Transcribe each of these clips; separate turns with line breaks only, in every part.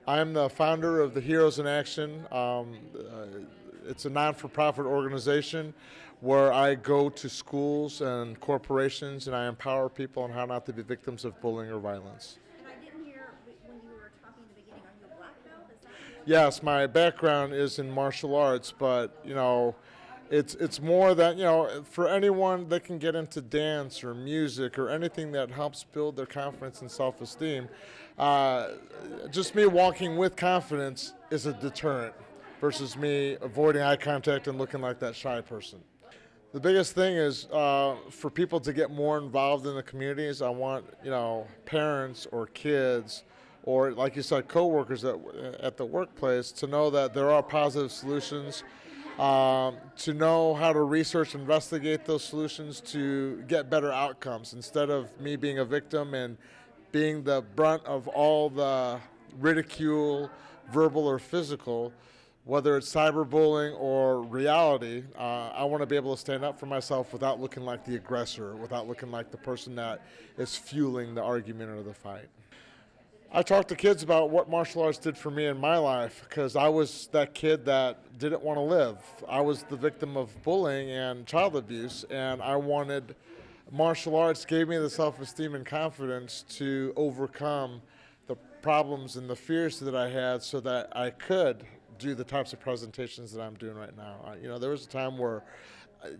I'm the founder of the Heroes in Action. It's a non-for-profit organization where I go to schools and corporations and I empower people on how not to be victims of bullying or violence.
And I didn't hear when you were talking in the beginning, are you a black belt? Is that what you want?
Yes, my background is in martial arts, but it's more that for anyone that can get into dance or music or anything that helps build their confidence and self-esteem. Just me walking with confidence is a deterrent versus me avoiding eye contact and looking like that shy person. The biggest thing is for people to get more involved in the communities. I want parents or kids or, like you said, coworkers at the workplace to know that there are positive solutions, to know how to research, investigate those solutions to get better outcomes instead of me being a victim and being the brunt of all the ridicule, verbal or physical. Whether it's cyberbullying or reality, I want to be able to stand up for myself without looking like the aggressor, without looking like the person that is fueling the argument or the fight. I talk to kids about what martial arts did for me in my life because I was that kid that didn't want to live. I was the victim of bullying and child abuse, and I wanted martial arts gave me the self-esteem and confidence to overcome the problems and the fears that I had so that I could do the types of presentations that I'm doing right now. There was a time where,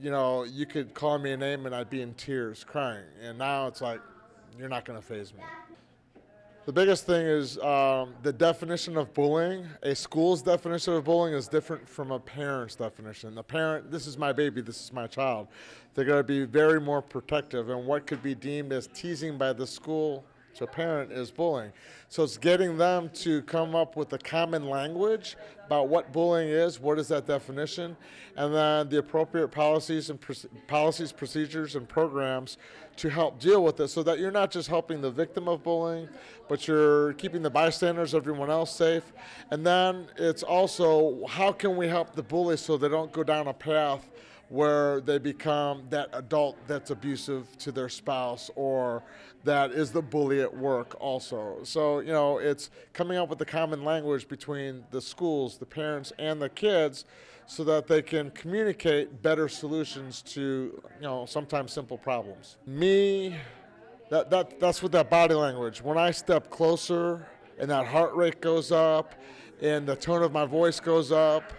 you could call me a name and I'd be in tears crying, and now it's like, you're not going to faze me. The biggest thing is the definition of bullying. A school's definition of bullying is different from a parent's definition. The parent, this is my baby, this is my child. They're going to be very more protective, and what could be deemed as teasing by the school to a parent is bullying. So it's getting them to come up with a common language about what bullying is, what is that definition, and then the appropriate policies, procedures, and programs to help deal with it so that you're not just helping the victim of bullying, but you're keeping the bystanders, everyone else safe. And then it's also how can we help the bully so they don't go down a path where they become that adult that's abusive to their spouse or that is the bully at work also. So, it's coming up with the common language between the schools, the parents, and the kids so that they can communicate better solutions to, sometimes simple problems. That's with that body language. When I step closer and that heart rate goes up and the tone of my voice goes up,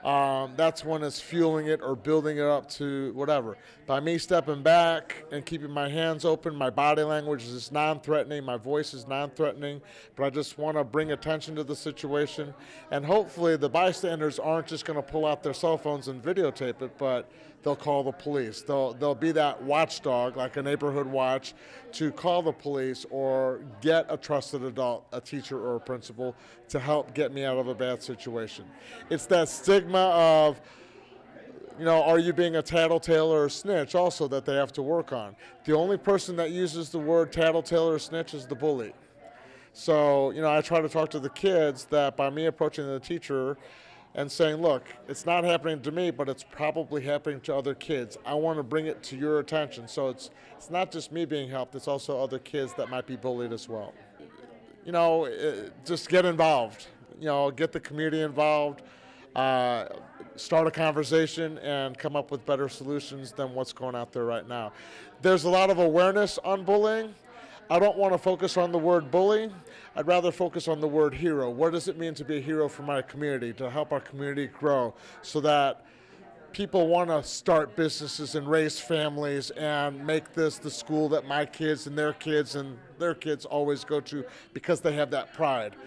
that's when it's fueling it or building it up to whatever. By me stepping back and keeping my hands open, my body language is non-threatening, my voice is non-threatening, but I just want to bring attention to the situation. And hopefully the bystanders aren't just going to pull out their cell phones and videotape it, but they'll call the police. They'll be that watchdog, like a neighborhood watch, to call the police or get a trusted adult, a teacher or a principal, to help get me out of a bad situation. It's that stigma of, are you being a tattletale or a snitch also that they have to work on. The only person that uses the word tattletale or snitch is the bully. So, I try to talk to the kids that by me approaching the teacher and saying, look, it's not happening to me, but it's probably happening to other kids. I want to bring it to your attention. So it's not just me being helped, it's also other kids that might be bullied as well. Just get involved. Get the community involved, start a conversation, and come up with better solutions than what's going out there right now. There's a lot of awareness on bullying. I don't want to focus on the word bully. I'd rather focus on the word hero. What does it mean to be a hero for my community, to help our community grow so that people want to start businesses and raise families and make this the school that my kids and their kids always go to because they have that pride.